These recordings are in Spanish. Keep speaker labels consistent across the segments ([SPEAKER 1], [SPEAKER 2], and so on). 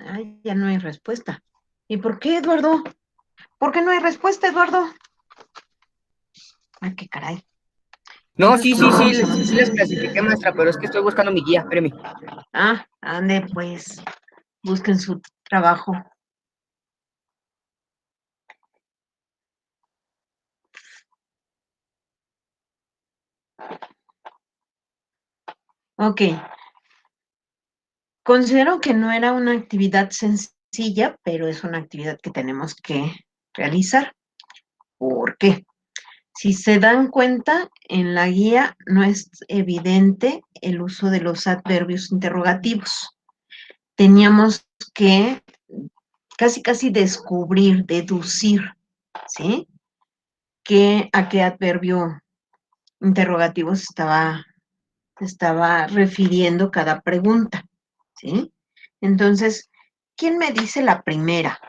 [SPEAKER 1] Ay, ya no hay respuesta. ¿Y por qué, Eduardo? ¿Por qué no hay respuesta, Eduardo? Ay, qué caray.
[SPEAKER 2] No,
[SPEAKER 1] Entonces,
[SPEAKER 2] sí,
[SPEAKER 1] ¿cómo
[SPEAKER 2] sí, sí,
[SPEAKER 1] vamos a
[SPEAKER 2] sí
[SPEAKER 1] avanzar?
[SPEAKER 2] las clasifiqué, maestra, pero es que estoy buscando mi guía, espérame.
[SPEAKER 1] Ah, ande, pues, busquen su trabajo. Ok, considero que no era una actividad sencilla, pero es una actividad que tenemos que realizar. ¿Por qué? Si se dan cuenta, en la guía no es evidente el uso de los adverbios interrogativos. Teníamos que casi descubrir, deducir, ¿sí? A qué adverbio interrogativo se estaba refiriendo cada pregunta, ¿sí? Entonces, ¿quién me dice la primera?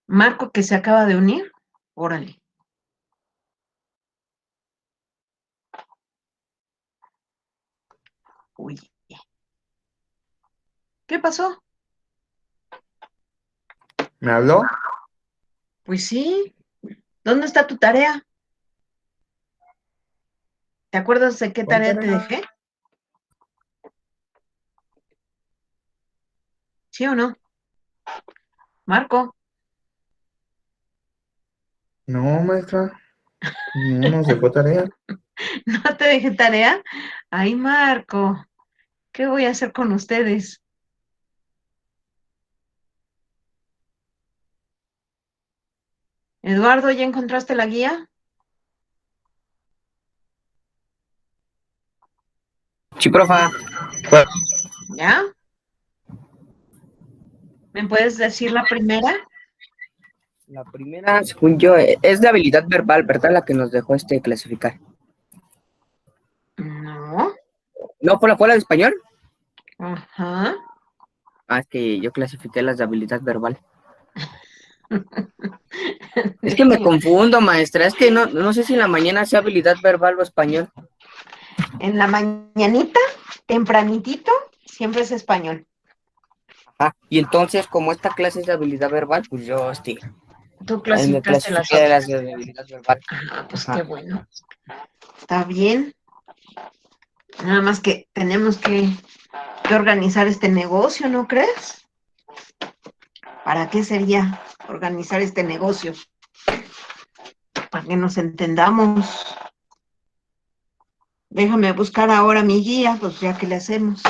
[SPEAKER 1] Marco, que se acaba de unir. Órale. Uy, ¿qué pasó?
[SPEAKER 2] ¿Me habló?
[SPEAKER 1] Pues sí. ¿Dónde está tu tarea? ¿Te acuerdas de qué
[SPEAKER 2] ¿Cuál
[SPEAKER 1] tarea te
[SPEAKER 2] tarea?
[SPEAKER 1] dejé? ¿Sí o no? Marco,
[SPEAKER 2] No, maestra, no nos dejó tarea.
[SPEAKER 1] ¿no te dejé tarea? Ay, Marco, ¿qué voy a hacer con ustedes? Eduardo, ¿ya encontraste la guía?
[SPEAKER 2] Sí, profa.
[SPEAKER 1] ¿Ya? ¿Me puedes decir la primera?
[SPEAKER 2] La primera, según yo, es de habilidad verbal, ¿verdad? La que nos dejó clasificar.
[SPEAKER 1] No.
[SPEAKER 2] ¿No fue la de español?
[SPEAKER 1] Ajá.
[SPEAKER 2] Ah, es que yo clasifiqué las de habilidad verbal. Es que me
[SPEAKER 1] Déjame.
[SPEAKER 2] confundo, maestra. Es que no sé si en la mañana sea habilidad verbal o español.
[SPEAKER 1] En la mañanita, tempranitito, siempre es español.
[SPEAKER 2] Ah, y entonces, como esta clase es de habilidad verbal, pues yo,
[SPEAKER 1] Tú
[SPEAKER 2] me
[SPEAKER 1] clasificaste las
[SPEAKER 2] clasifiqué de las
[SPEAKER 1] otras.
[SPEAKER 2] de habilidad verbal.
[SPEAKER 1] Ah, pues qué
[SPEAKER 2] Ajá.
[SPEAKER 1] bueno. Está bien. Nada más que tenemos que organizar este negocio, ¿no crees? ¿Para qué sería organizar este negocio? Para que nos entendamos. Déjame buscar ahora mi guía, pues ya que le hacemos.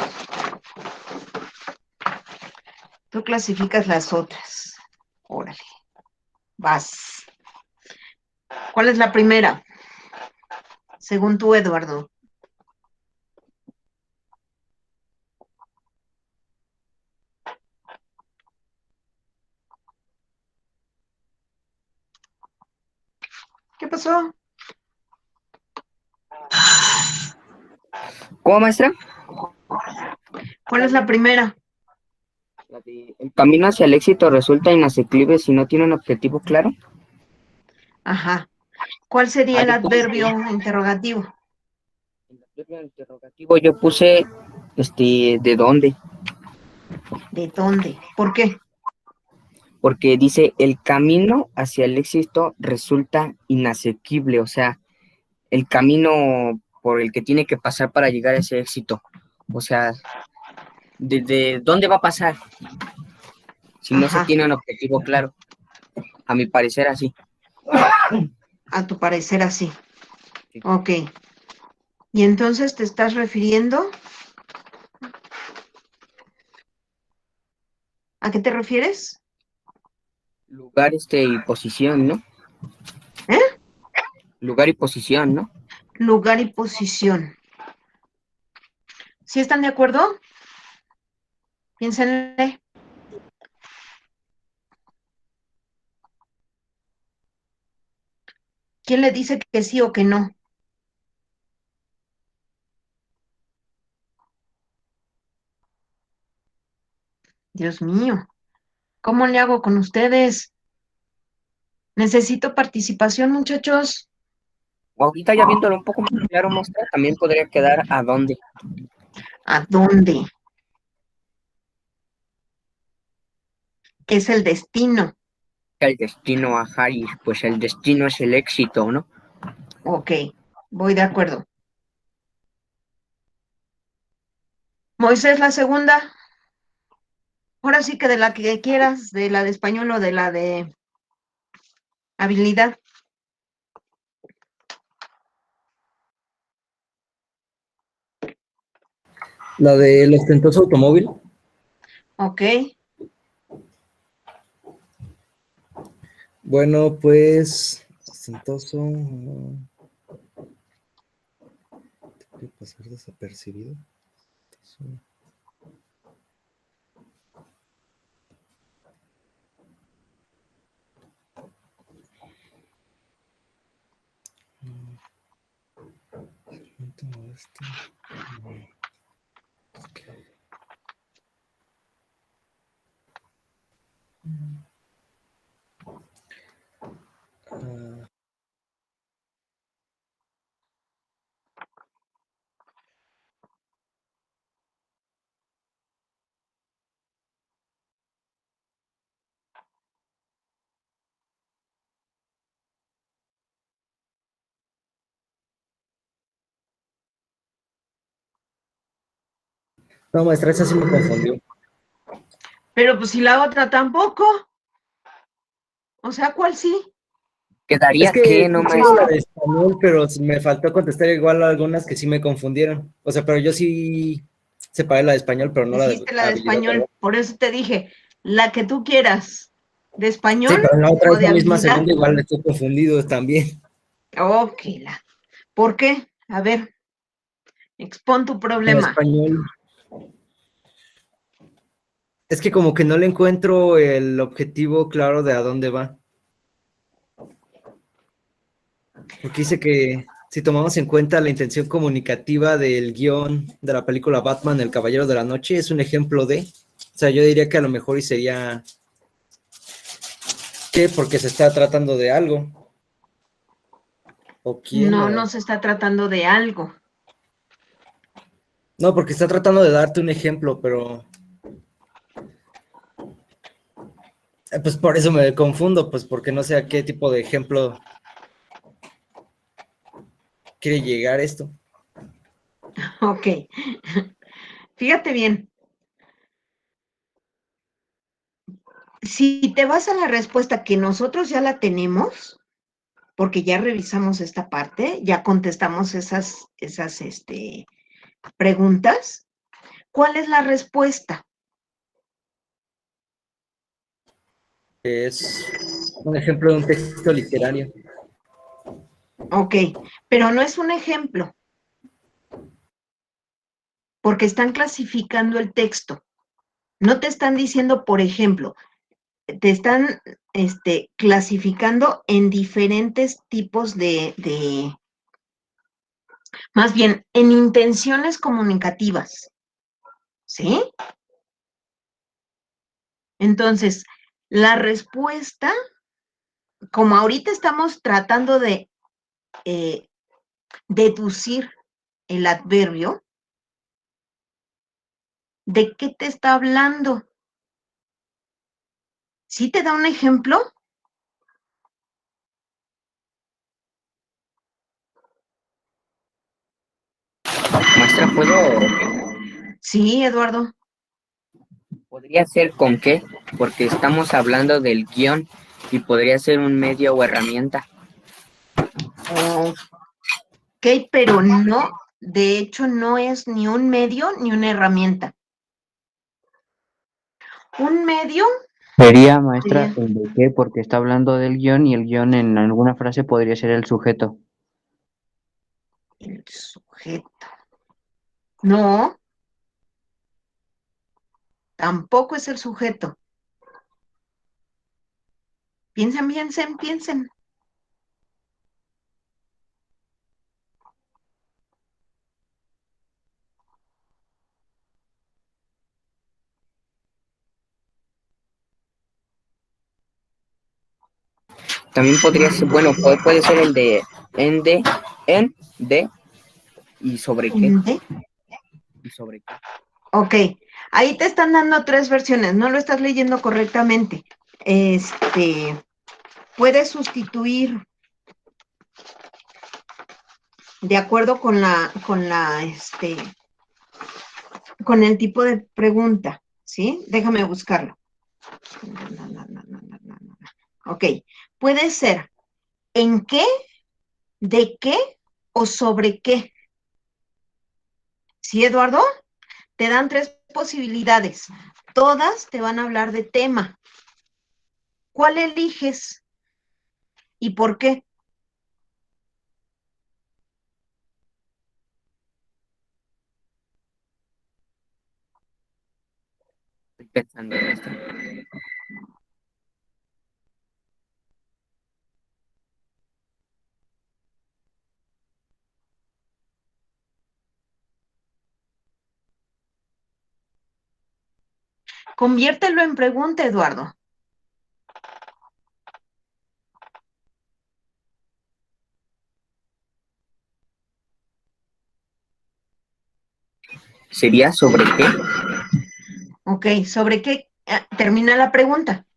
[SPEAKER 1] Tú clasificas las otras. Órale, vas. ¿Cuál es la primera? Según tú, Eduardo. ¿Qué pasó?
[SPEAKER 2] ¿Cómo, maestra?
[SPEAKER 1] ¿Cuál es la primera?
[SPEAKER 2] El camino hacia el éxito resulta inasequible si no tiene un objetivo claro.
[SPEAKER 1] Ajá. ¿Cuál sería
[SPEAKER 2] Ah,
[SPEAKER 1] el adverbio interrogativo?
[SPEAKER 2] en el interrogativo yo puse, ¿de dónde?
[SPEAKER 1] ¿De dónde? ¿Por qué?
[SPEAKER 2] Porque dice, el camino hacia el éxito resulta inasequible, o sea, el camino por el que tiene que pasar para llegar a ese éxito. O sea, ¿desde dónde va a pasar si no se
[SPEAKER 1] Ajá.
[SPEAKER 2] tiene un objetivo claro? A mi parecer así.
[SPEAKER 1] A tu parecer así.
[SPEAKER 2] Sí.
[SPEAKER 1] Ok. ¿Y entonces te estás refiriendo? ¿A qué te refieres?
[SPEAKER 2] Lugar, y posición, ¿no?
[SPEAKER 1] ¿Eh?
[SPEAKER 2] Lugar y posición, ¿no?
[SPEAKER 1] Lugar y posición. ¿Sí están de acuerdo? Piénsenle. ¿Quién le dice que sí o que no? Dios mío, ¿cómo le hago con ustedes? Necesito participación, muchachos.
[SPEAKER 2] Ahorita ya viéndolo un poco más claro, maestra, también podría quedar a dónde.
[SPEAKER 1] ¿A dónde? Es el destino.
[SPEAKER 2] El destino a Harry, pues el destino es el éxito, ¿no?
[SPEAKER 1] Ok, voy de acuerdo. Moisés, la segunda. Ahora sí que de la que quieras, de la de español o de la de habilidad.
[SPEAKER 3] La del ostentoso automóvil.
[SPEAKER 1] Ok,
[SPEAKER 3] Bueno, pues, ostentoso. ¿Puede pasar desapercibido? No, maestra, esa sí me confundió.
[SPEAKER 1] pero pues si la otra tampoco. O sea, ¿cuál sí?
[SPEAKER 3] Es
[SPEAKER 2] ¿Quedaría
[SPEAKER 3] que
[SPEAKER 2] qué, no,
[SPEAKER 3] sí tengo la
[SPEAKER 2] maestra?
[SPEAKER 3] de español, pero me faltó contestar igual algunas que sí me confundieron. O sea, pero yo sí separé la de español, pero no la de
[SPEAKER 1] Dijiste la de
[SPEAKER 3] habilidad, ¿verdad?
[SPEAKER 1] español, por eso te dije, la que tú quieras. ¿De
[SPEAKER 3] Sí,
[SPEAKER 1] español
[SPEAKER 3] pero en la otra,
[SPEAKER 1] o de
[SPEAKER 3] esa misma
[SPEAKER 1] habilidad?
[SPEAKER 3] segunda, igual estoy confundido también.
[SPEAKER 1] Ok, ¿por qué? A ver, expón tu
[SPEAKER 3] En
[SPEAKER 1] problema.
[SPEAKER 3] español. Es que como que no le encuentro el objetivo claro de a dónde va. Porque dice que si tomamos en cuenta la intención comunicativa del guión de la película Batman, El Caballero de la Noche, es un ejemplo de. O sea, yo diría que a lo mejor y sería que porque se está tratando de algo. O quién,
[SPEAKER 1] No,
[SPEAKER 3] o.
[SPEAKER 1] no se está tratando de algo.
[SPEAKER 3] No, porque está tratando de darte un ejemplo, pero. Pues por eso me confundo, pues porque no sé a qué tipo de ejemplo quiere llegar esto.
[SPEAKER 1] Ok, fíjate bien. Si te vas a la respuesta que nosotros ya la tenemos, porque ya revisamos esta parte, ya contestamos esas preguntas, ¿cuál es la respuesta?
[SPEAKER 3] Es un ejemplo de un texto literario.
[SPEAKER 1] Ok, pero no es un ejemplo, porque están clasificando el texto. No te están diciendo, por ejemplo, te están clasificando en diferentes tipos más bien, en intenciones comunicativas, ¿sí? Entonces, la respuesta, como ahorita estamos tratando de deducir el adverbio, ¿de qué te está hablando? ¿Sí te da un ejemplo?
[SPEAKER 2] Maestra, ¿puedo?
[SPEAKER 1] Sí, Eduardo.
[SPEAKER 2] Podría ser con qué, porque estamos hablando del guión y podría ser un medio o herramienta.
[SPEAKER 1] Ok, pero no, de hecho no es ni un medio ni una herramienta. Un medio
[SPEAKER 4] Sería, maestra,
[SPEAKER 1] sería
[SPEAKER 4] el de qué, porque está hablando del guión y el guión en alguna frase podría ser el sujeto.
[SPEAKER 1] el sujeto. No, tampoco es el sujeto. Piensen, piensen, piensen.
[SPEAKER 2] También podría ser, bueno, puede ser el de ende En, de y sobre qué.
[SPEAKER 1] ¿De?
[SPEAKER 2] Y sobre qué.
[SPEAKER 1] Ok, ahí te están dando 3 versiones, no lo estás leyendo correctamente. Puedes sustituir de acuerdo con el tipo de pregunta, ¿sí? Déjame buscarlo. Ok, puede ser ¿en qué, de qué o sobre qué? ¿Sí, Eduardo? Te dan 3 posibilidades. Todas te van a hablar de tema. ¿Cuál eliges y por qué?
[SPEAKER 2] Estoy pensando en esto.
[SPEAKER 1] Conviértelo en pregunta, Eduardo.
[SPEAKER 2] ¿Sería sobre qué?
[SPEAKER 1] Ok, ¿sobre qué termina la pregunta?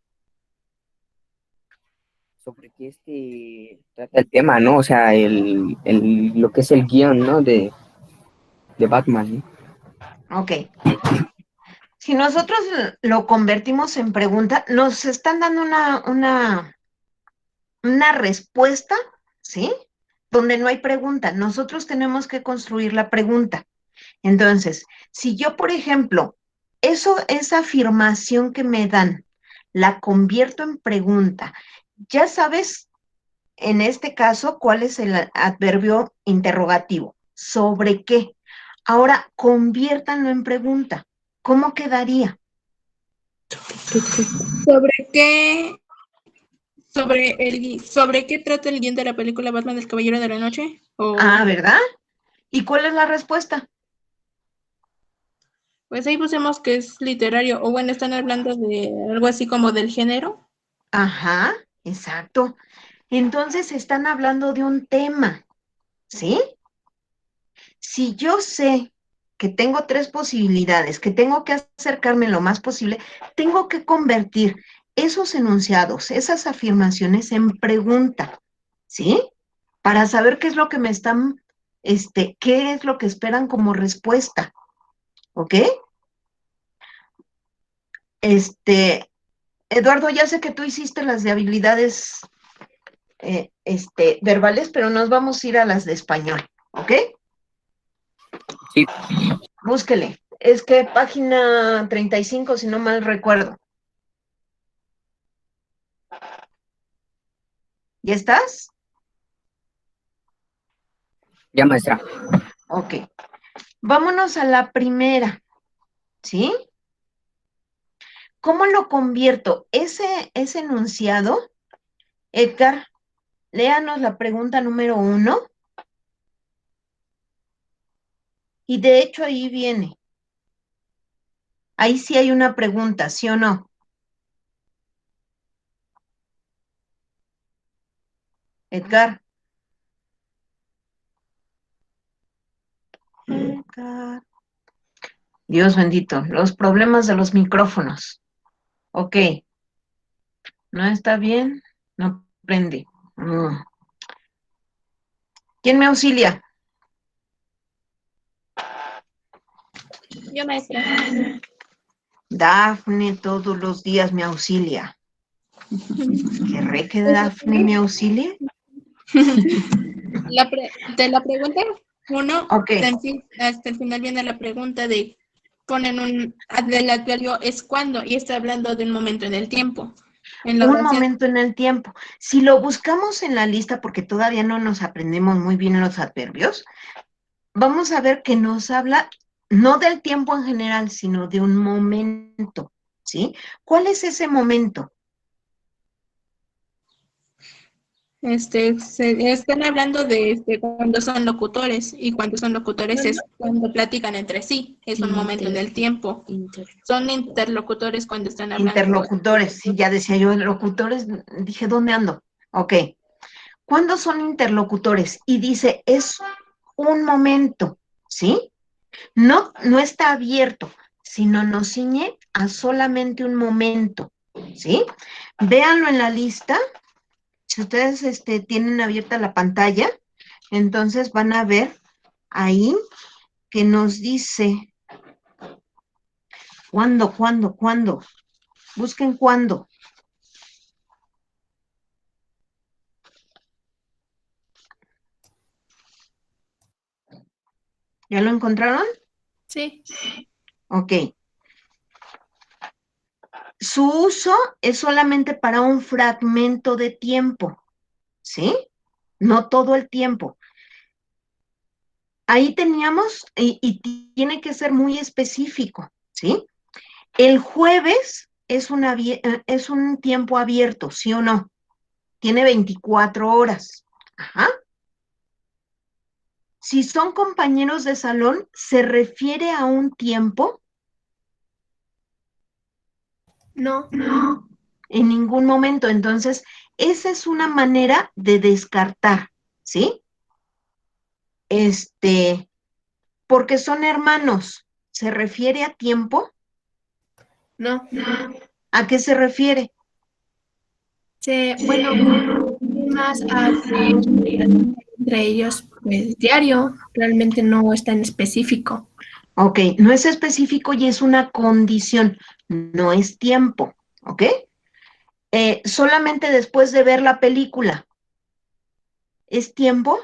[SPEAKER 2] Sobre qué trata el tema, ¿no? O sea, lo que es el guión, ¿no? De Batman, ¿no?
[SPEAKER 1] Ok. Si nosotros lo convertimos en pregunta, nos están dando una respuesta, ¿sí? Donde no hay pregunta. Nosotros tenemos que construir la pregunta. Entonces, si yo, por ejemplo, esa afirmación que me dan, la convierto en pregunta, ya sabes, en este caso, cuál es el adverbio interrogativo. ¿Sobre qué? Ahora, conviértanlo en pregunta. ¿Cómo quedaría?
[SPEAKER 5] ¿Sobre qué? ¿Sobre qué trata el guión de la película Batman el Caballero de la Noche?
[SPEAKER 1] ¿Verdad? ¿Y cuál es la respuesta?
[SPEAKER 5] Pues ahí pusimos que es literario, o bueno, están hablando de algo así como del género.
[SPEAKER 1] Ajá, exacto. Entonces están hablando de un tema, ¿sí? Si yo sé que tengo 3 posibilidades, que tengo que acercarme lo más posible, tengo que convertir esos enunciados, esas afirmaciones en pregunta, ¿sí? Para saber qué es lo que me están, qué es lo que esperan como respuesta, ¿ok? Eduardo, ya sé que tú hiciste las de habilidades verbales, pero nos vamos a ir a las de español, ¿ok?
[SPEAKER 2] Sí,
[SPEAKER 1] Búsquele. Es que página 35, si no mal recuerdo. ¿Ya estás?
[SPEAKER 2] ya, maestra.
[SPEAKER 1] Ok. Vámonos a la primera, ¿sí? ¿Cómo lo convierto? Ese enunciado, Edgar, léanos la pregunta número 1. Y de hecho ahí viene. Ahí sí hay una pregunta, ¿sí o no? Edgar. Edgar. Dios bendito, los problemas de los micrófonos. Ok. ¿No está bien? No prende. ¿Quién me auxilia?
[SPEAKER 5] Yo, maestra.
[SPEAKER 1] Dafne todos los días me auxilia. ¿Querré que Dafne me auxilie?
[SPEAKER 5] De la pregunta 1,
[SPEAKER 1] Ok.
[SPEAKER 5] hasta el final viene la pregunta de ponen del adverbio es cuando y está hablando de un momento en el tiempo. En la
[SPEAKER 1] Un
[SPEAKER 5] oración,
[SPEAKER 1] momento en el tiempo. Si lo buscamos en la lista, porque todavía no nos aprendemos muy bien los adverbios, vamos a ver que nos habla no del tiempo en general, sino de un momento, ¿sí? ¿Cuál es ese momento?
[SPEAKER 5] están hablando de cuando son locutores y cuando son locutores es cuando platican entre sí, es un momento en el tiempo. Son interlocutores cuando están hablando.
[SPEAKER 1] Interlocutores, sí, ya decía yo, locutores, dije, ¿dónde ando? Ok. ¿Cuándo son interlocutores? Y dice, es un momento, ¿sí? No, no está abierto, sino nos ciñe a solamente un momento, ¿sí? Véanlo en la lista. Si ustedes tienen abierta la pantalla, entonces van a ver ahí que nos dice cuándo. Busquen cuándo. ¿Ya lo encontraron?
[SPEAKER 5] Sí.
[SPEAKER 1] Ok. Su uso es solamente para un fragmento de tiempo, ¿sí? No todo el tiempo. Ahí teníamos, y tiene que ser muy específico, ¿sí? El jueves es un tiempo abierto, ¿sí o no? Tiene 24 horas. Ajá. Si son compañeros de salón, ¿se refiere a un tiempo?
[SPEAKER 5] No.
[SPEAKER 1] En ningún momento. Entonces, esa es una manera de descartar, ¿sí? Porque son hermanos. ¿Se refiere a tiempo?
[SPEAKER 5] No.
[SPEAKER 1] ¿A qué se refiere?
[SPEAKER 5] Bueno, más a que entre ellos, pues diario, realmente no está en específico.
[SPEAKER 1] Ok, no es específico y es una condición, no es tiempo, ¿ok? Solamente después de ver la película, ¿es tiempo?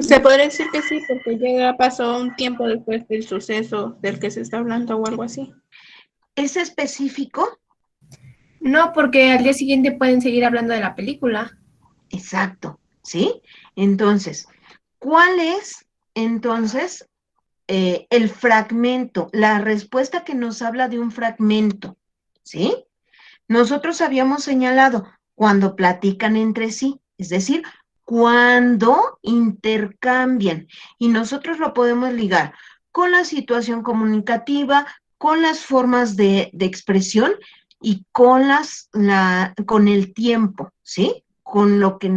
[SPEAKER 5] Se podría decir que sí, porque ya pasó un tiempo después del suceso del que se está hablando o algo así.
[SPEAKER 1] ¿Es específico?
[SPEAKER 5] No, porque al día siguiente pueden seguir hablando de la película.
[SPEAKER 1] Exacto, ¿sí? Entonces, ¿cuál es entonces el fragmento? La respuesta que nos habla de un fragmento, ¿sí? Nosotros habíamos señalado cuando platican entre sí, es decir, cuando intercambian, y nosotros lo podemos ligar con la situación comunicativa, con las formas de expresión y con el tiempo, ¿sí? Con lo que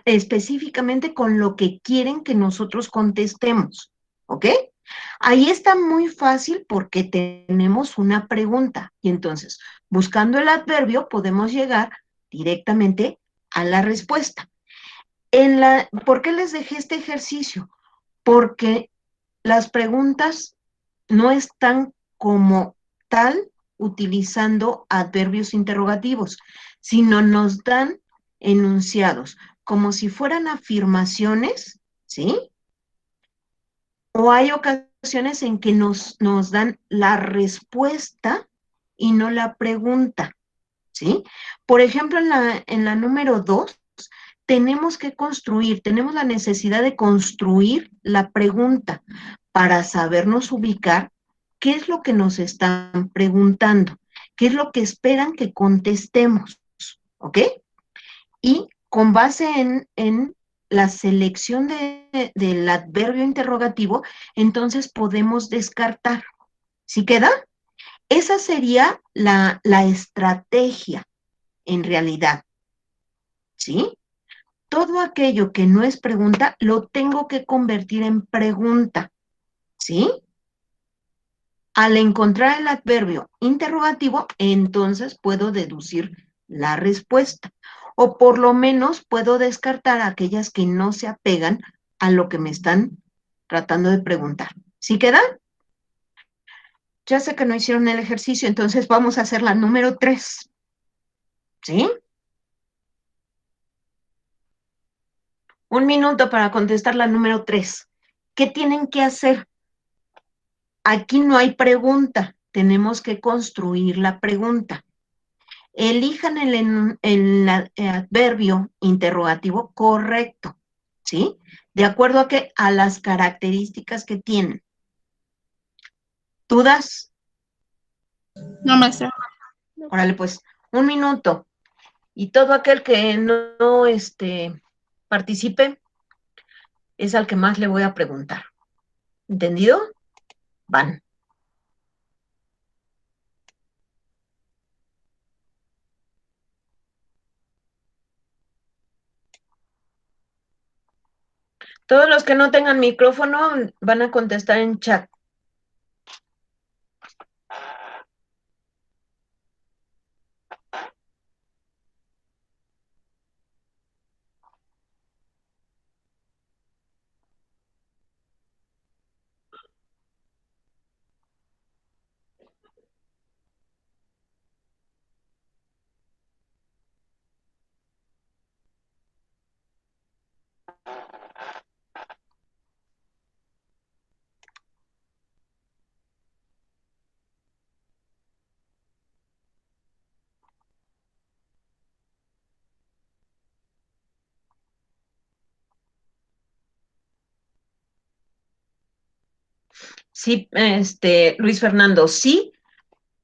[SPEAKER 1] específicamente con lo que quieren que nosotros contestemos, ¿ok? Ahí está muy fácil porque tenemos una pregunta y entonces, buscando el adverbio, podemos llegar directamente a la respuesta. ¿Por qué les dejé este ejercicio? Porque las preguntas no están como tal utilizando adverbios interrogativos, sino nos dan enunciados, como si fueran afirmaciones, ¿sí? O hay ocasiones en que nos dan la respuesta y no la pregunta, ¿sí? Por ejemplo, en la número 2, tenemos la necesidad de construir la pregunta para sabernos ubicar qué es lo que nos están preguntando, qué es lo que esperan que contestemos, ¿ok? Y con base en la selección del adverbio interrogativo, entonces podemos descartar. ¿Sí queda? Esa sería la estrategia en realidad, ¿sí? Todo aquello que no es pregunta lo tengo que convertir en pregunta, ¿sí? Al encontrar el adverbio interrogativo, entonces puedo deducir la respuesta, o por lo menos puedo descartar aquellas que no se apegan a lo que me están tratando de preguntar. ¿Sí queda? Ya sé que no hicieron el ejercicio, entonces vamos a hacer la número 3, ¿sí? 1 minuto para contestar la número 3. ¿Qué tienen que hacer? Aquí no hay pregunta, tenemos que construir la pregunta. Elijan el adverbio interrogativo correcto, ¿sí? De acuerdo a las características que tienen. ¿Dudas?
[SPEAKER 5] No, maestra.
[SPEAKER 1] Órale, pues, 1 minuto. Y todo aquel que no participe es al que más le voy a preguntar. ¿Entendido? Van. Todos los que no tengan micrófono van a contestar en chat. Sí, Luis Fernando, sí,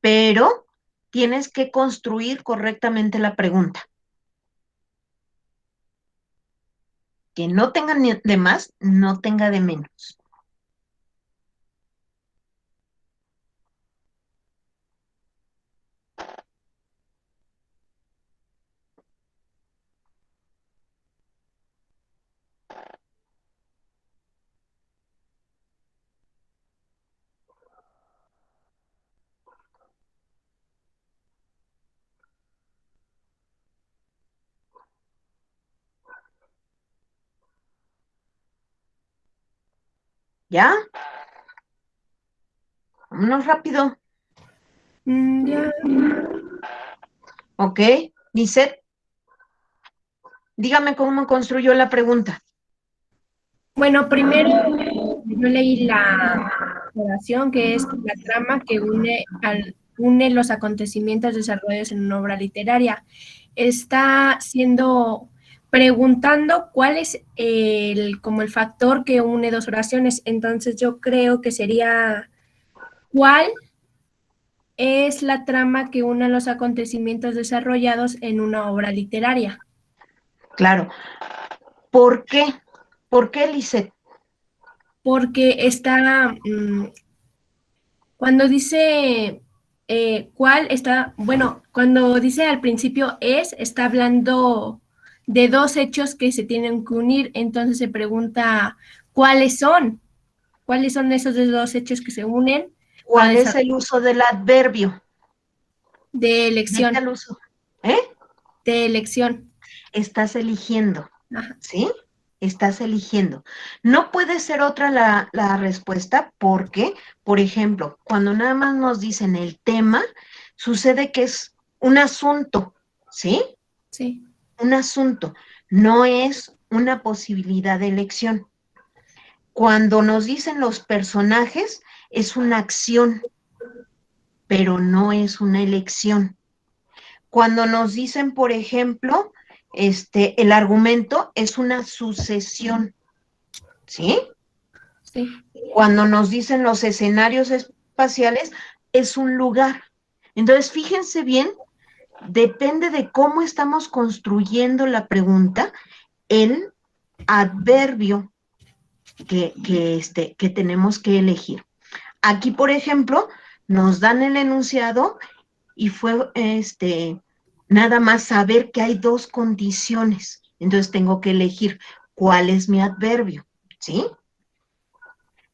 [SPEAKER 1] pero tienes que construir correctamente la pregunta. Que no tenga de más, no tenga de menos. ¿Ya? Vámonos rápido.
[SPEAKER 6] Ya.
[SPEAKER 1] Ok, Lisette, dígame cómo construyó la pregunta.
[SPEAKER 6] Bueno, primero yo leí la oración, que es la trama que une los acontecimientos desarrollados en una obra literaria. Está preguntando cuál es como el factor que une dos oraciones. Entonces yo creo que sería cuál es la trama que une los acontecimientos desarrollados en una obra literaria.
[SPEAKER 1] Claro. ¿Por qué? ¿Por qué, Lisette?
[SPEAKER 6] Porque cuando dice cuál está, bueno, cuando dice al principio está hablando de dos hechos que se tienen que unir, entonces se pregunta cuáles son esos dos hechos que se unen para
[SPEAKER 1] ¿Cuál es el uso del adverbio?
[SPEAKER 6] de elección,
[SPEAKER 1] Vete al uso. ¿Eh?
[SPEAKER 6] de elección.
[SPEAKER 1] Estás eligiendo,
[SPEAKER 6] Ajá.
[SPEAKER 1] ¿sí? Estás eligiendo. No puede ser otra la respuesta porque, por ejemplo, cuando nada más nos dicen el tema, sucede que es un asunto, ¿sí?
[SPEAKER 6] Sí.
[SPEAKER 1] Un asunto, no es una posibilidad de elección. Cuando nos dicen los personajes, es una acción, pero no es una elección. Cuando nos dicen, por ejemplo, el argumento es una sucesión, ¿sí?
[SPEAKER 6] Sí.
[SPEAKER 1] Cuando nos dicen los escenarios espaciales, es un lugar. Entonces, fíjense bien, depende de cómo estamos construyendo la pregunta, el adverbio que tenemos que elegir. Aquí, por ejemplo, nos dan el enunciado y fue nada más saber que hay dos condiciones. Entonces tengo que elegir cuál es mi adverbio, ¿sí?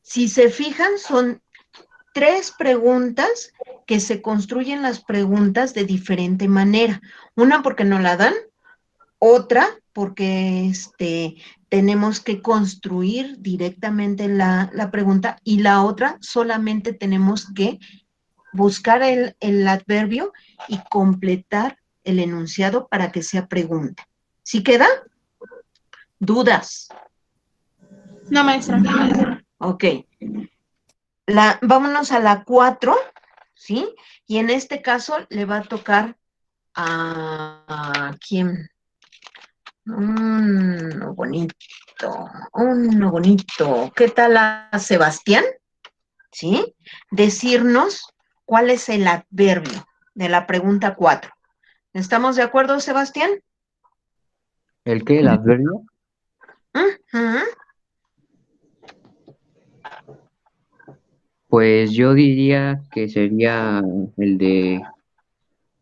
[SPEAKER 1] Si se fijan, son 3 preguntas que se construyen las preguntas de diferente manera. Una porque no la dan, otra porque tenemos que construir directamente la pregunta y la otra solamente tenemos que buscar el adverbio y completar el enunciado para que sea pregunta. ¿Sí queda? ¿Dudas?
[SPEAKER 5] No, maestra.
[SPEAKER 1] Ok. Vámonos a la 4, ¿sí? Y en este caso le va a tocar a ¿quién? Uno bonito, uno bonito. ¿Qué tal a Sebastián? ¿Sí? Decirnos cuál es el adverbio de la pregunta 4. ¿Estamos de acuerdo, Sebastián?
[SPEAKER 4] ¿El qué? ¿El adverbio?
[SPEAKER 1] Uh-huh.
[SPEAKER 4] Pues yo diría que sería el de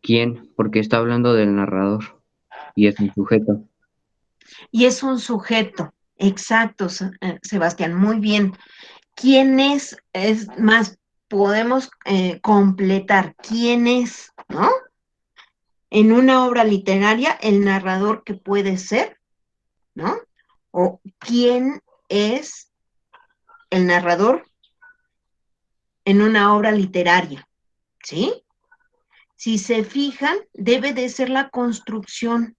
[SPEAKER 4] quién, porque está hablando del narrador y es un sujeto.
[SPEAKER 1] Y es un sujeto. Exacto, Sebastián, muy bien. ¿Quién es más, podemos completar, quién es, ¿no? En una obra literaria, el narrador que puede ser, ¿no? O quién es el narrador en una obra literaria, ¿sí? Si se fijan, debe de ser la construcción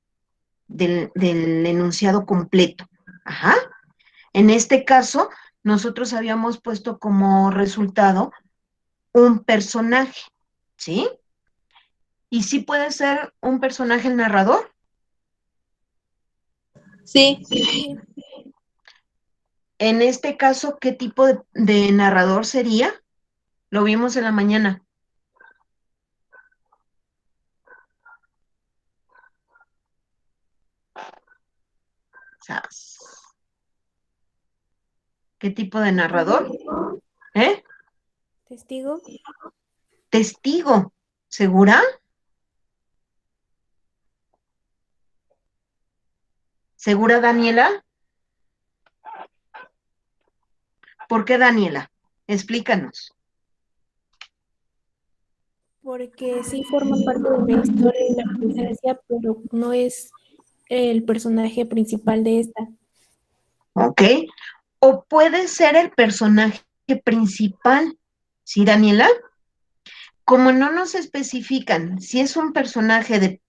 [SPEAKER 1] del enunciado completo. Ajá. En este caso, nosotros habíamos puesto como resultado un personaje, ¿sí? ¿Y sí puede ser un personaje el narrador?
[SPEAKER 5] Sí,
[SPEAKER 1] En este caso, ¿qué tipo de narrador sería? Lo vimos en la mañana. Sas. ¿Qué tipo de narrador? ¿Eh?
[SPEAKER 7] Testigo.
[SPEAKER 1] Testigo. ¿Segura? ¿Segura, Daniela? ¿Por qué, Daniela? Explícanos.
[SPEAKER 7] Porque sí forma parte de la historia de la princesa, pero no es el personaje principal de esta.
[SPEAKER 1] ¿Ok? O puede ser el personaje principal. ¿Sí, Daniela? Como no nos especifican si es un personaje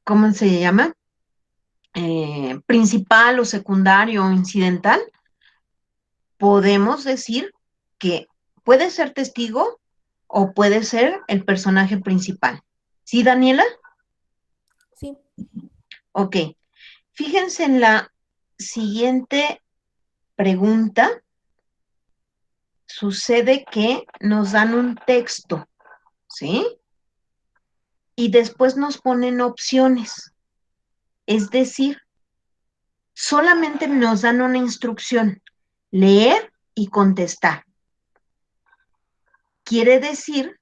[SPEAKER 1] ¿cómo se llama? Principal o secundario o incidental, podemos decir que puede ser testigo o puede ser el personaje principal. ¿Sí, Daniela?
[SPEAKER 7] Sí.
[SPEAKER 1] Ok. Fíjense en la siguiente pregunta. Sucede que nos dan un texto, ¿sí? Y después nos ponen opciones. Es decir, solamente nos dan una instrucción, leer y contestar. Quiere decir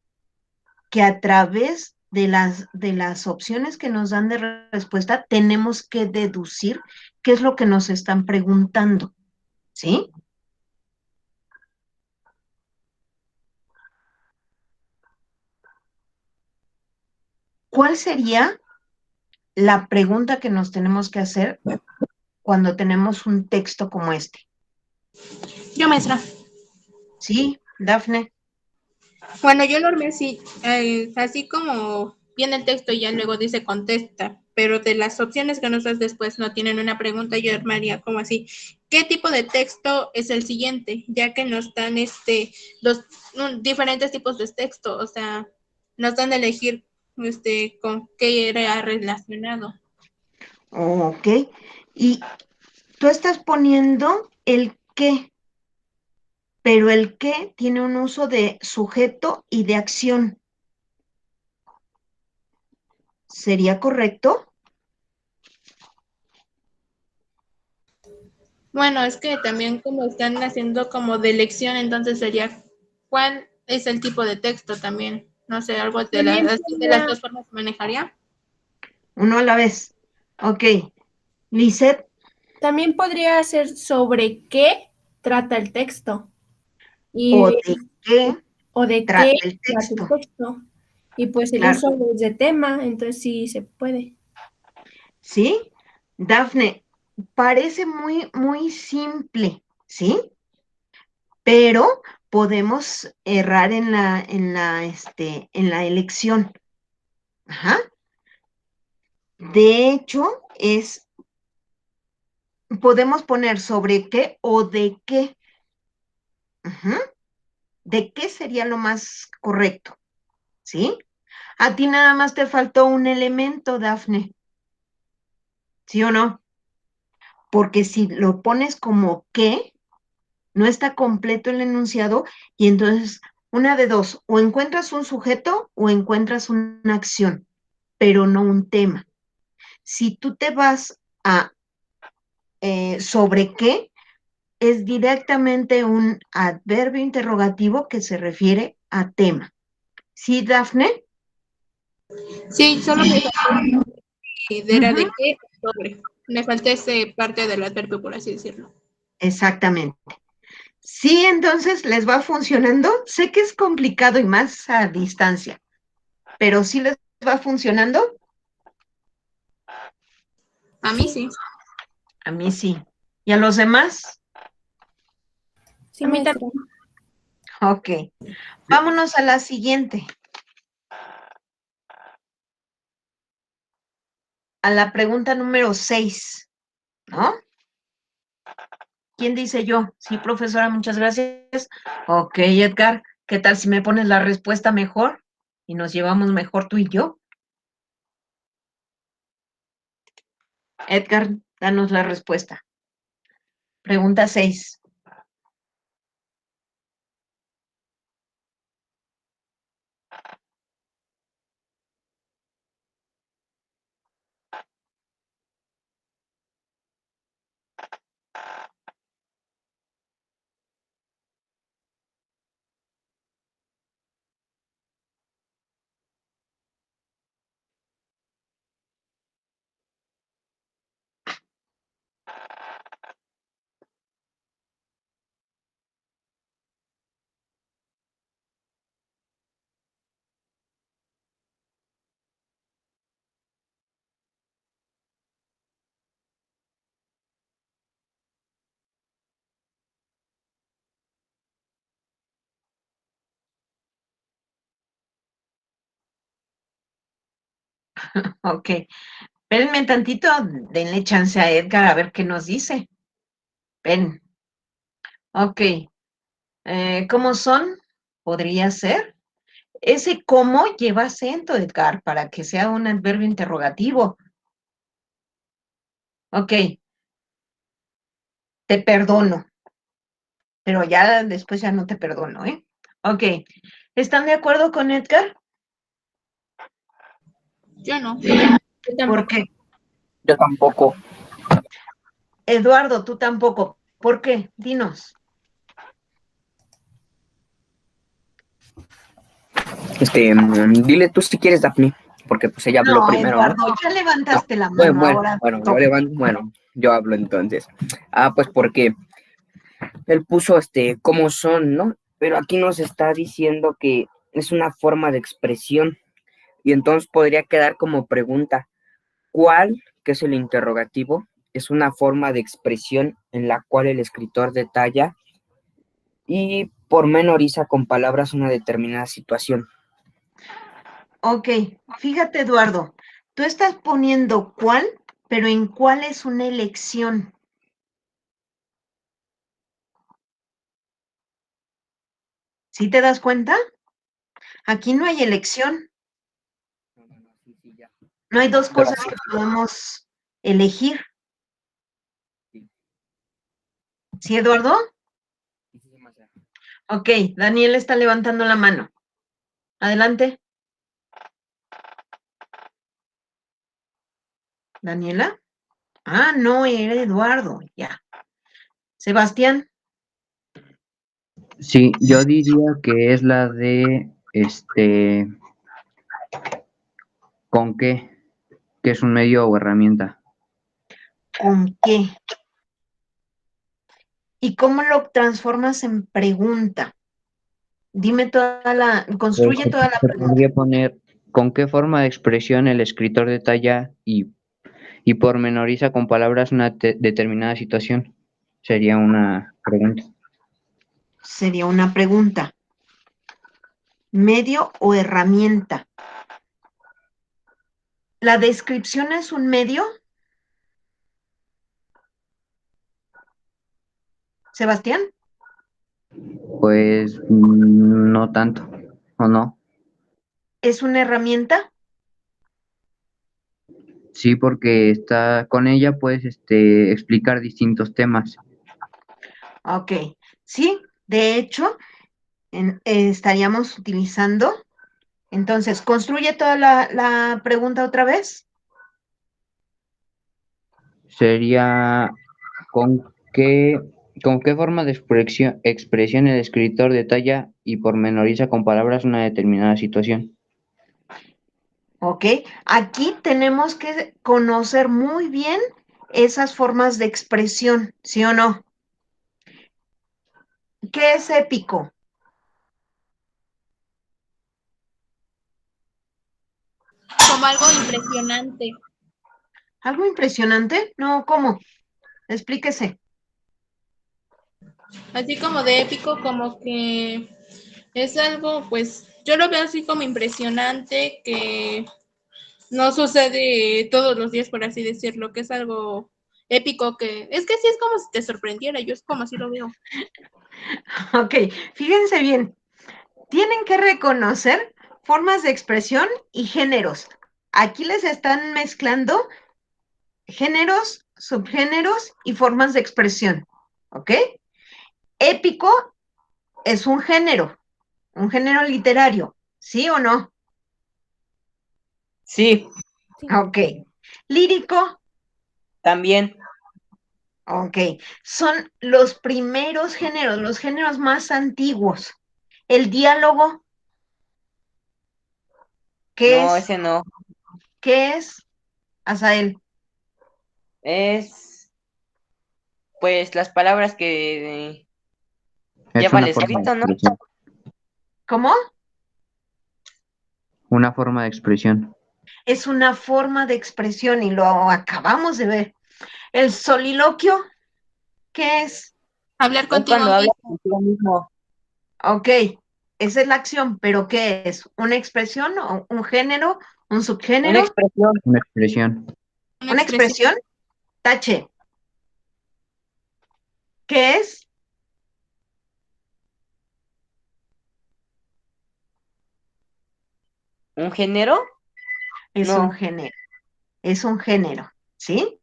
[SPEAKER 1] que a través de las opciones que nos dan de respuesta, tenemos que deducir qué es lo que nos están preguntando, ¿sí? ¿Cuál sería la pregunta que nos tenemos que hacer cuando tenemos un texto como este?
[SPEAKER 5] yo maestra.
[SPEAKER 1] ¿Sí, Dafne?
[SPEAKER 5] Bueno, yo lo armé así, así como viene el texto y ya luego dice contesta, pero de las opciones que nos das después no tienen una pregunta, yo armaría como así, ¿qué tipo de texto es el siguiente? Ya que nos dan diferentes tipos de texto, o sea, nos dan a elegir con qué era relacionado.
[SPEAKER 1] Ok. Y tú estás poniendo el qué, pero el qué tiene un uso de sujeto y de acción. ¿Sería correcto?
[SPEAKER 5] Bueno, es que también como están haciendo como de elección, entonces sería, ¿cuál es el tipo de texto también? No sé, algo
[SPEAKER 6] También
[SPEAKER 5] de las
[SPEAKER 6] podría,
[SPEAKER 5] dos formas se manejaría.
[SPEAKER 1] Uno a la vez. Ok. Lisette,
[SPEAKER 6] también podría ser sobre qué trata el texto
[SPEAKER 1] ¿o
[SPEAKER 6] y
[SPEAKER 1] de qué
[SPEAKER 6] o de qué
[SPEAKER 1] trata el
[SPEAKER 6] trata el
[SPEAKER 1] texto?
[SPEAKER 6] texto. Y pues el
[SPEAKER 1] Claro.
[SPEAKER 6] uso de tema, entonces sí se puede.
[SPEAKER 1] ¿Sí? Dafne, parece muy, muy simple, ¿sí? Pero podemos errar en la elección. Ajá. De hecho, podemos poner sobre qué o de qué. Ajá. ¿De qué sería lo más correcto? ¿Sí? A ti nada más te faltó un elemento, Dafne. ¿Sí o no? Porque si lo pones como qué, no está completo el enunciado y entonces una de dos, o encuentras un sujeto o encuentras una acción, pero no un tema. Si tú te vas a sobre qué, es directamente un adverbio interrogativo que se refiere a tema. ¿Sí, Dafne?
[SPEAKER 5] Sí, solo me faltó la idea de
[SPEAKER 1] Ujú.
[SPEAKER 5] qué sobre. Me falta ese parte del adverbio, por así decirlo.
[SPEAKER 1] Exactamente. Sí, entonces les va funcionando. Sé que es complicado y más a distancia, pero sí les va funcionando.
[SPEAKER 5] A mí sí.
[SPEAKER 1] A mí sí. ¿Y a los demás?
[SPEAKER 7] Sí,
[SPEAKER 6] A mí
[SPEAKER 7] maestra.
[SPEAKER 1] Ok. Vámonos a la siguiente. A la pregunta número 6, ¿no? ¿Quién dice yo? Sí, profesora, muchas gracias. Ok, Edgar, ¿qué tal si me pones la respuesta mejor y nos llevamos mejor tú y yo? Edgar, danos la respuesta. Pregunta 6. Ok. Espérenme tantito, denle chance a Edgar a ver qué nos dice. Ven. Ok. ¿Cómo son? Podría ser. Ese cómo lleva acento, Edgar, para que sea un adverbio interrogativo. Ok, te perdono, pero ya después ya no te perdono, ¿eh? Ok, ¿están de acuerdo con Edgar?
[SPEAKER 5] Yo no.
[SPEAKER 6] Yo
[SPEAKER 1] ¿Por
[SPEAKER 6] tampoco.
[SPEAKER 1] qué?
[SPEAKER 2] Yo tampoco.
[SPEAKER 1] Eduardo, tú tampoco. ¿Por qué? Dinos.
[SPEAKER 2] Dile tú si quieres, Daphne, porque pues ella habló
[SPEAKER 1] No,
[SPEAKER 2] primero, ¿no?
[SPEAKER 1] Eduardo, ya
[SPEAKER 2] No,
[SPEAKER 1] levantaste la
[SPEAKER 2] bueno,
[SPEAKER 1] mano,
[SPEAKER 2] bueno,
[SPEAKER 1] ahora
[SPEAKER 2] bueno,
[SPEAKER 1] toca.
[SPEAKER 2] yo hablo entonces. Pues porque él puso cómo son, ¿no? Pero aquí nos está diciendo que es una forma de expresión y entonces podría quedar como pregunta, ¿cuál, que es el interrogativo, es una forma de expresión en la cual el escritor detalla y pormenoriza con palabras una determinada situación?
[SPEAKER 1] Ok, fíjate, Eduardo, tú estás poniendo cuál, pero en cuál es una elección. ¿Sí te das cuenta? Aquí no hay elección. No hay dos
[SPEAKER 2] Pero
[SPEAKER 1] cosas
[SPEAKER 2] así,
[SPEAKER 1] que podemos elegir. ¿Sí, Eduardo? Ok, Daniel está levantando la mano. Adelante. ¿Daniela? Ah, no, era Eduardo, ya. Sebastián,
[SPEAKER 4] Sí, yo diría que es la de, ¿con qué? Que es un medio o herramienta.
[SPEAKER 1] ¿con qué? ¿Y cómo lo transformas en pregunta? Dime
[SPEAKER 4] Pues
[SPEAKER 1] construye toda la
[SPEAKER 4] se
[SPEAKER 1] pregunta.
[SPEAKER 4] podría poner, ¿con qué forma de expresión el escritor detalla y pormenoriza con palabras una determinada situación? Sería una pregunta.
[SPEAKER 1] Sería una pregunta. ¿Medio o herramienta? ¿La descripción es un medio? Sebastián,
[SPEAKER 4] Pues no tanto, ¿o no?
[SPEAKER 1] ¿es una herramienta?
[SPEAKER 4] Sí, porque está con ella puedes explicar distintos temas.
[SPEAKER 1] Ok, sí, de hecho, estaríamos utilizando. Entonces, construye toda la pregunta otra vez.
[SPEAKER 4] Sería con con qué forma de expresión el escritor detalla y pormenoriza con palabras una determinada situación.
[SPEAKER 1] Ok, aquí tenemos que conocer muy bien esas formas de expresión, ¿sí o no? ¿Qué es épico?
[SPEAKER 5] Como algo impresionante.
[SPEAKER 1] ¿Algo impresionante? No, ¿cómo? Explíquese.
[SPEAKER 5] Así como de épico, como que es algo, pues, yo lo veo así como impresionante, que no sucede todos los días, por así decirlo, que es algo épico, que es que sí es como si te sorprendiera, yo es como así lo veo.
[SPEAKER 1] Ok, fíjense bien. Tienen que reconocer formas de expresión y géneros. Aquí les están mezclando géneros, subgéneros y formas de expresión. ¿Ok? Épico es un género literario, ¿sí o no?
[SPEAKER 2] Sí,
[SPEAKER 7] Sí.
[SPEAKER 1] Ok. Lírico,
[SPEAKER 2] también.
[SPEAKER 1] ok. Son los primeros géneros, los géneros más antiguos. El diálogo, ¿qué
[SPEAKER 2] No,
[SPEAKER 1] es?
[SPEAKER 2] ese no.
[SPEAKER 1] ¿Qué es? Azael.
[SPEAKER 2] Es, pues, las palabras que
[SPEAKER 4] Es
[SPEAKER 2] lleva el
[SPEAKER 4] una forma de
[SPEAKER 2] escrito, ¿no?
[SPEAKER 4] expresión.
[SPEAKER 1] ¿Cómo?
[SPEAKER 4] Una forma de expresión.
[SPEAKER 1] Es una forma de expresión y lo acabamos de ver. El soliloquio, ¿qué es?
[SPEAKER 5] Hablar
[SPEAKER 2] Es
[SPEAKER 5] contigo
[SPEAKER 2] cuando hablas
[SPEAKER 5] mismo.
[SPEAKER 2] contigo mismo.
[SPEAKER 1] Ok, esa es la acción, pero ¿qué es? ¿Una expresión o un género, un
[SPEAKER 2] Una
[SPEAKER 1] subgénero,
[SPEAKER 2] expresión.
[SPEAKER 4] Una expresión.
[SPEAKER 5] Una
[SPEAKER 1] una
[SPEAKER 5] expresión.
[SPEAKER 1] expresión? Tache, ¿qué es?
[SPEAKER 2] ¿Un género?
[SPEAKER 1] Es un
[SPEAKER 2] No.
[SPEAKER 1] género, es un género, ¿sí?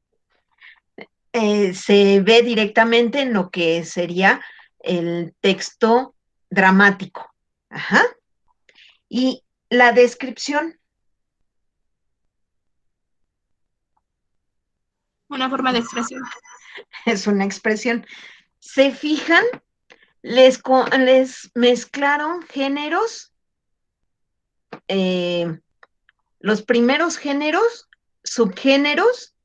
[SPEAKER 1] Se ve directamente en lo que sería el texto dramático. Ajá. Y la descripción
[SPEAKER 5] Una forma de expresión.
[SPEAKER 1] es una expresión. ¿Se fijan? Les mezclaron géneros, eh, los primeros géneros, subgéneros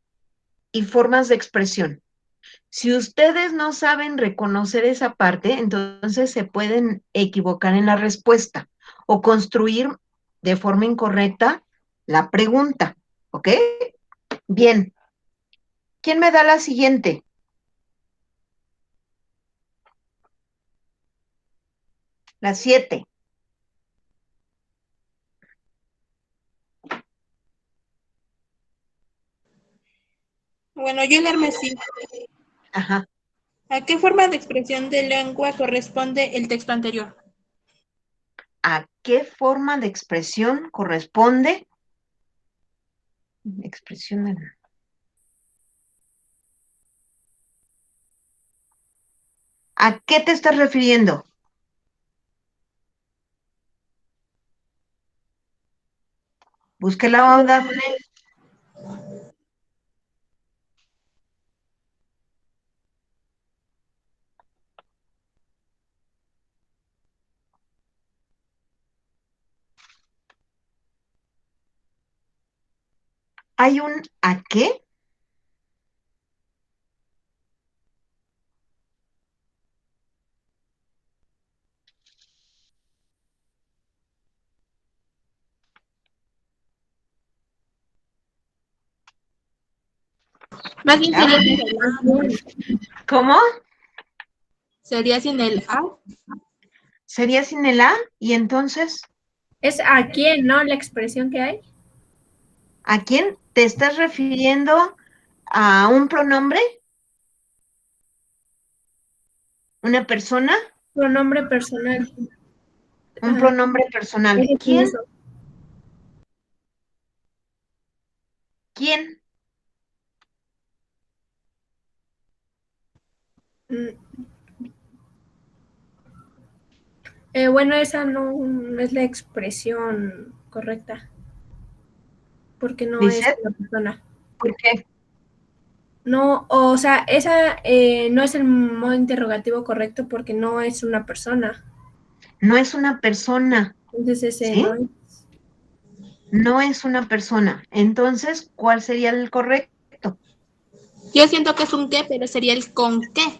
[SPEAKER 1] y formas de expresión. Si ustedes no saben reconocer esa parte, entonces se pueden equivocar en la respuesta o construir de forma incorrecta la pregunta. ¿Ok? Bien. ¿Quién me da la siguiente? La 7.
[SPEAKER 5] Bueno, yo le armé así.
[SPEAKER 1] Ajá.
[SPEAKER 5] ¿A qué forma de expresión de lengua corresponde el texto anterior?
[SPEAKER 1] ¿A qué forma de expresión corresponde? Expresión de... ¿A qué te estás refiriendo? Busque la Dafne. ¿Hay un a qué?
[SPEAKER 5] Más bien
[SPEAKER 1] ¿Ah?
[SPEAKER 5] sería sin el A.
[SPEAKER 1] ¿Cómo?
[SPEAKER 5] Sería sin el A.
[SPEAKER 1] ¿Sería sin el a? Y entonces,
[SPEAKER 6] ¿Es a quién, no? La expresión que hay.
[SPEAKER 1] ¿a quién te estás refiriendo? ¿A un pronombre? ¿Una persona?
[SPEAKER 6] Pronombre personal.
[SPEAKER 1] Un pronombre personal.
[SPEAKER 6] Es
[SPEAKER 1] ¿Quién?
[SPEAKER 6] eso.
[SPEAKER 1] ¿Quién?
[SPEAKER 6] Mm, bueno, esa no es la expresión correcta, porque no es
[SPEAKER 1] Lisette,
[SPEAKER 6] una persona.
[SPEAKER 1] ¿por qué?
[SPEAKER 6] No, o sea, esa no es el modo interrogativo correcto porque no es una persona.
[SPEAKER 1] No es una persona,
[SPEAKER 6] Entonces ese
[SPEAKER 1] ¿sí?
[SPEAKER 6] no es.
[SPEAKER 1] No es una persona. Entonces, ¿cuál sería el correcto?
[SPEAKER 5] Yo siento que es un qué, pero sería el con qué,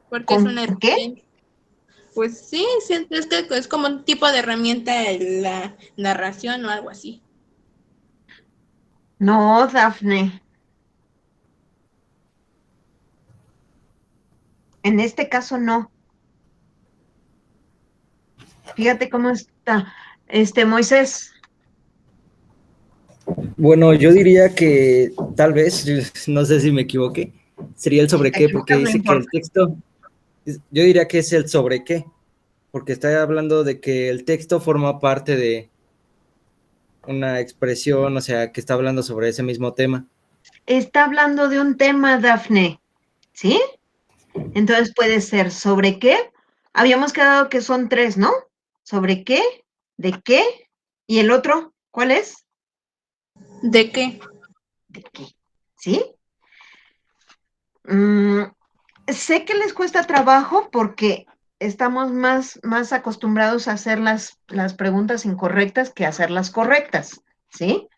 [SPEAKER 5] porque es
[SPEAKER 1] ¿Con
[SPEAKER 5] una
[SPEAKER 1] qué?
[SPEAKER 5] herramienta. Pues sí, siento es que es como un tipo de herramienta en la narración o algo así.
[SPEAKER 1] No, Dafne. En este caso no. Fíjate cómo está. Moisés,
[SPEAKER 3] Bueno, yo diría que tal vez, no sé si me equivoqué, sería el
[SPEAKER 1] si
[SPEAKER 3] sobre
[SPEAKER 1] te
[SPEAKER 3] qué, porque
[SPEAKER 1] equivocas no
[SPEAKER 3] dice que el
[SPEAKER 1] importa.
[SPEAKER 3] texto, yo diría que es el sobre qué, porque está hablando de que el texto forma parte de una expresión, o sea, que está hablando sobre ese mismo tema.
[SPEAKER 1] Está hablando de un tema, Dafne, ¿sí? Entonces puede ser sobre qué. Habíamos quedado que son tres, ¿no? ¿Sobre qué? ¿De qué? ¿Y el otro? ¿Cuál es?
[SPEAKER 5] ¿De qué?
[SPEAKER 1] ¿De qué? ¿Sí? Mm, sé que les cuesta trabajo porque estamos más acostumbrados a hacer las preguntas incorrectas que a hacerlas correctas, ¿sí?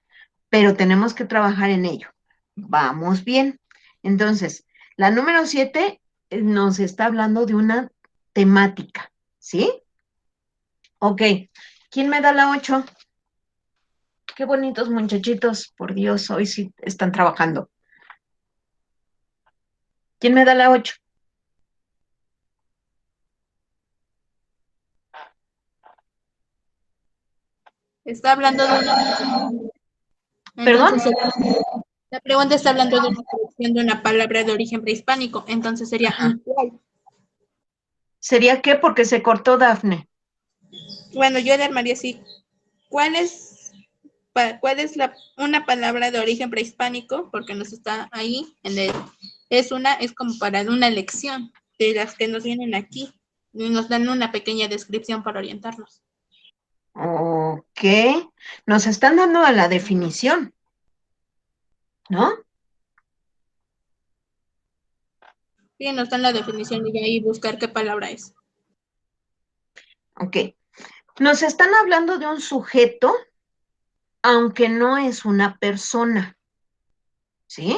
[SPEAKER 1] Pero tenemos que trabajar en ello. Vamos bien. Entonces, la número 7 nos está hablando de una temática, ¿sí? Ok. ¿Quién me da la 8? Qué bonitos muchachitos, por Dios, hoy sí están trabajando. ¿Quién me da la 8?
[SPEAKER 5] Está hablando de una...
[SPEAKER 1] ¿Perdón?
[SPEAKER 5] Entonces, la pregunta está hablando de una traducción de una palabra de origen prehispánico, entonces sería
[SPEAKER 1] Ajá.
[SPEAKER 5] un cuál.
[SPEAKER 1] ¿Sería qué? Porque se cortó Dafne.
[SPEAKER 5] Bueno, yo le armaría así. ¿Cuál es, una palabra de origen prehispánico? Porque nos está ahí, es como para una lección de las que nos vienen aquí. Y nos dan una pequeña descripción para orientarnos.
[SPEAKER 1] Ok. Nos están dando a la definición, ¿no?
[SPEAKER 5] Sí, nos dan la definición y ahí buscar qué palabra es.
[SPEAKER 1] Ok. Nos están hablando de un sujeto, aunque no es una persona, ¿sí?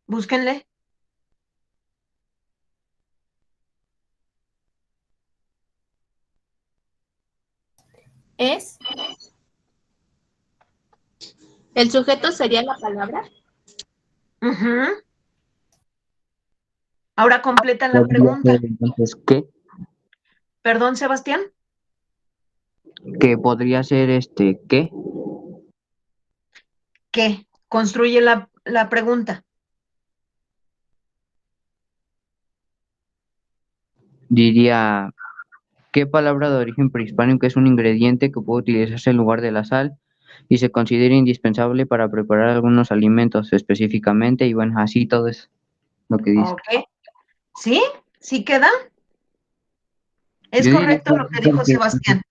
[SPEAKER 1] Búsquenle.
[SPEAKER 6] Es,
[SPEAKER 5] ¿El sujeto sería la palabra?
[SPEAKER 1] Ujú. Ahora completan la
[SPEAKER 4] Podría ser
[SPEAKER 1] pregunta.
[SPEAKER 4] entonces ¿qué?
[SPEAKER 1] Perdón, Sebastián.
[SPEAKER 4] Que podría ser ¿qué?
[SPEAKER 1] ¿Qué? Construye la pregunta.
[SPEAKER 4] Diría, ¿qué palabra de origen prehispánico es un ingrediente que puede utilizarse en lugar de la sal y se considera indispensable para preparar algunos alimentos específicamente? Y bueno, así todo es lo que dice.
[SPEAKER 1] Ok. ¿Sí? ¿Sí queda? Es
[SPEAKER 4] Yo diría
[SPEAKER 1] correcto
[SPEAKER 4] que
[SPEAKER 1] lo
[SPEAKER 4] sí,
[SPEAKER 1] que dijo Sebastián.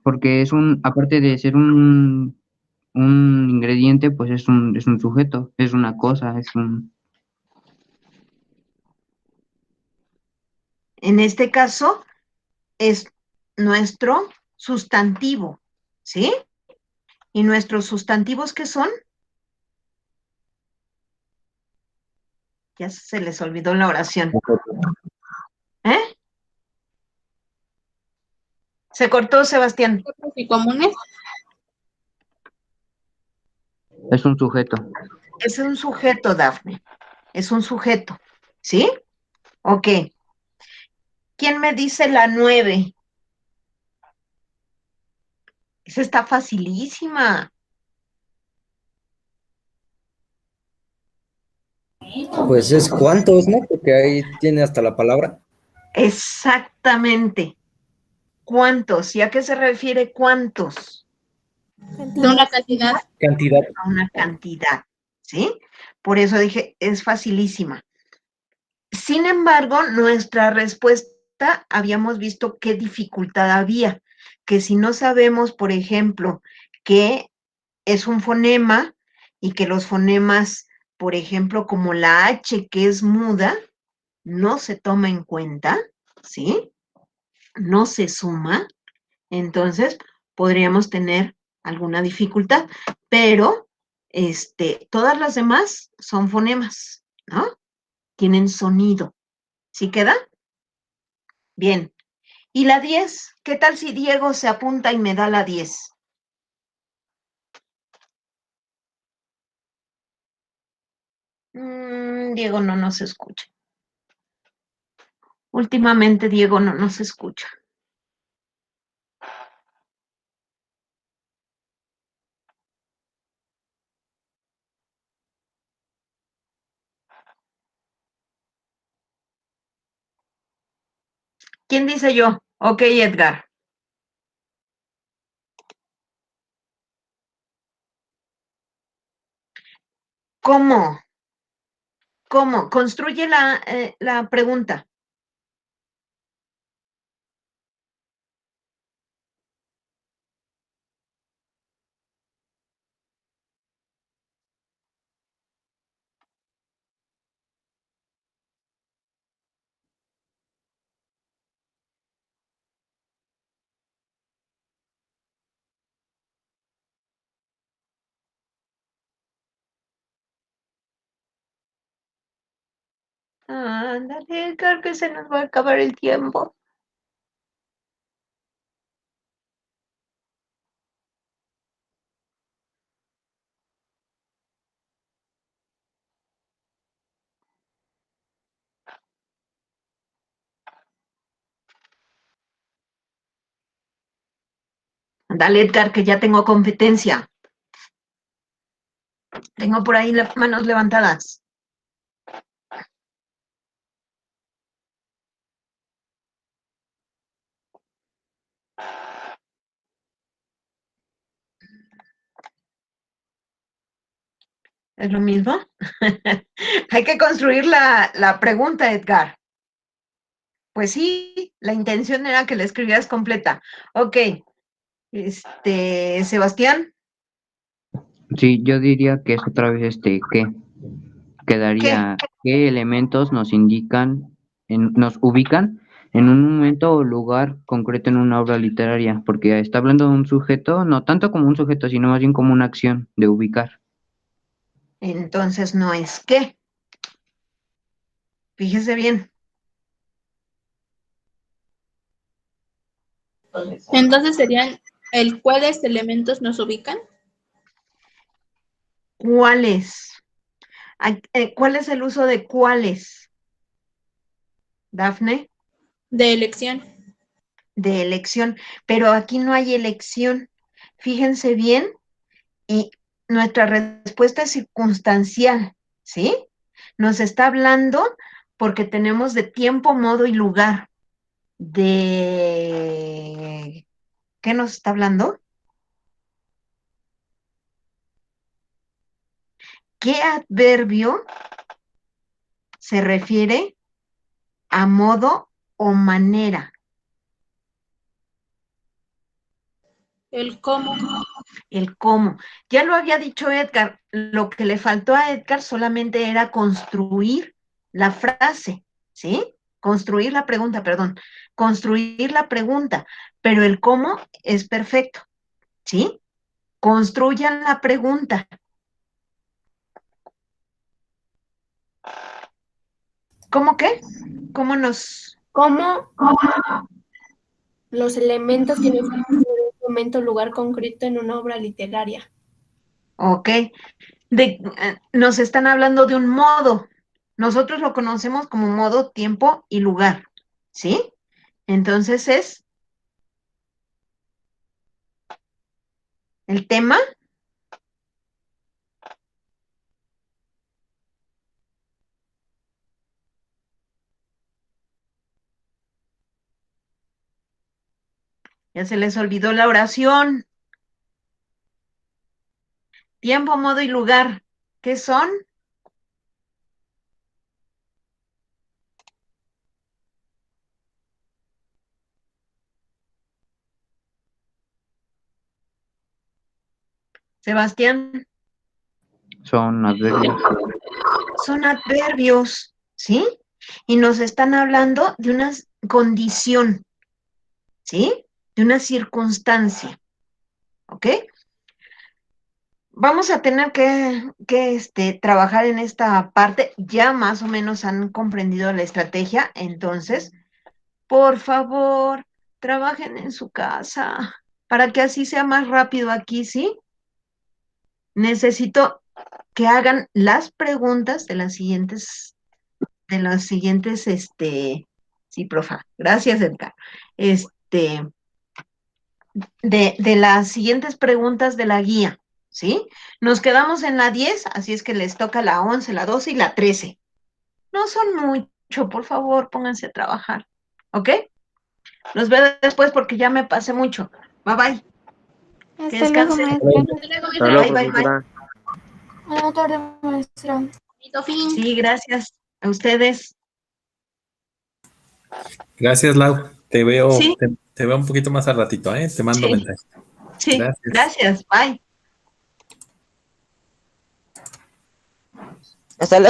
[SPEAKER 4] porque es aparte de ser un ingrediente, pues es un sujeto, es una cosa,
[SPEAKER 1] En este caso es nuestro sustantivo, ¿sí? ¿Y nuestros sustantivos qué son? Ya se les olvidó la oración. ¿Eh? Se cortó, Sebastián.
[SPEAKER 5] ¿Y comunes?
[SPEAKER 4] es un sujeto.
[SPEAKER 1] Es un sujeto, Dafne. Es un sujeto. ¿Sí? Ok. ¿Quién me dice la 9? Esa está facilísima.
[SPEAKER 3] Pues es cuántos, ¿no? Porque ahí tiene hasta la palabra.
[SPEAKER 1] Exactamente. ¿Cuántos? ¿Y a qué se refiere cuántos?
[SPEAKER 5] De una
[SPEAKER 7] Cantidad.
[SPEAKER 5] cantidad.
[SPEAKER 3] Cantidad.
[SPEAKER 1] A una cantidad. ¿Sí? Por eso dije, es facilísima. Sin embargo, nuestra respuesta habíamos visto qué dificultad había, que si no sabemos, por ejemplo, qué es un fonema y que los fonemas, por ejemplo, como la H que es muda, no se toma en cuenta, ¿sí? No se suma, entonces podríamos tener alguna dificultad, pero todas las demás son fonemas, ¿no? Tienen sonido. ¿Sí queda? Bien. ¿Y la 10? ¿Qué tal si Diego se apunta y me da la 10? Diego no nos escucha. Últimamente Diego no nos escucha. ¿Quién dice yo? Ok, Edgar. ¿Cómo? ¿Cómo? Construye la pregunta. Ándale, Edgar, que se nos va a acabar el tiempo. Dale, Edgar, que ya tengo competencia. Tengo por ahí las manos levantadas. ¿Es lo mismo? Hay que construir la pregunta, Edgar. Pues sí, la intención era que la escribieras completa. Ok. Sebastián,
[SPEAKER 4] Sí, yo diría que es otra vez ¿qué?
[SPEAKER 1] ¿qué?
[SPEAKER 4] Quedaría, ¿qué elementos nos indican, nos ubican en un momento o lugar concreto en una obra literaria? Porque está hablando de un sujeto, no tanto como un sujeto, sino más bien como una acción de ubicar.
[SPEAKER 1] Entonces no es qué. Fíjese bien.
[SPEAKER 5] Entonces serían el cuáles elementos nos ubican.
[SPEAKER 1] ¿Cuáles? ¿Cuál es el uso de cuáles? Dafne,
[SPEAKER 5] De elección.
[SPEAKER 1] de elección. Pero aquí no hay elección. Fíjense bien, y nuestra respuesta es circunstancial, ¿sí? Nos está hablando porque tenemos de tiempo, modo y lugar. ¿De qué nos está hablando? ¿Qué adverbio se refiere a modo o manera?
[SPEAKER 5] El cómo.
[SPEAKER 1] El cómo. Ya lo había dicho Edgar, lo que le faltó a Edgar solamente era construir la frase, ¿sí? Construir la pregunta, perdón, construir la pregunta, pero el cómo es perfecto, ¿sí? Construyan la pregunta. ¿Cómo qué? ¿Cómo nos...
[SPEAKER 6] ¿Cómo los elementos que nos ubican en un momento, lugar concreto en una obra literaria?
[SPEAKER 1] Ok, nos están hablando de un modo. Nosotros lo conocemos como modo, tiempo y lugar, ¿sí? Entonces es el tema, ya se les olvidó la oración, tiempo, modo y lugar. ¿Qué son? Sebastián,
[SPEAKER 4] Son adverbios.
[SPEAKER 1] son adverbios, ¿sí? Y nos están hablando de una condición, ¿sí? De una circunstancia, ¿ok? vamos a tener que trabajar en esta parte. Ya más o menos han comprendido la estrategia, entonces, por favor, trabajen en su casa para que así sea más rápido aquí, ¿sí? Necesito que hagan las preguntas de las siguientes, sí, profa, gracias, Edgar. De las siguientes preguntas de la guía, ¿sí? Nos quedamos en la 10, así es que les toca la 11, la 12 y la 13. No son mucho, por favor, pónganse a trabajar, ¿ok? Los veo después porque ya me pasé mucho. Bye, bye. Que
[SPEAKER 8] Hasta luego,
[SPEAKER 1] descansen.
[SPEAKER 8] maestra.
[SPEAKER 5] Hasta luego,
[SPEAKER 2] Hasta
[SPEAKER 5] maestra.
[SPEAKER 2] luego,
[SPEAKER 1] Bye, bye, bye.
[SPEAKER 2] profesora.
[SPEAKER 8] Buenas tardes, maestra.
[SPEAKER 5] Bonito fin.
[SPEAKER 1] Sí, gracias a ustedes.
[SPEAKER 9] Gracias, Lau. Te veo,
[SPEAKER 1] Sí.
[SPEAKER 9] te veo un poquito más al ratito, ¿eh? Te mando
[SPEAKER 1] Sí.
[SPEAKER 9] mensaje.
[SPEAKER 1] Sí, gracias. Bye.
[SPEAKER 2] Hasta luego.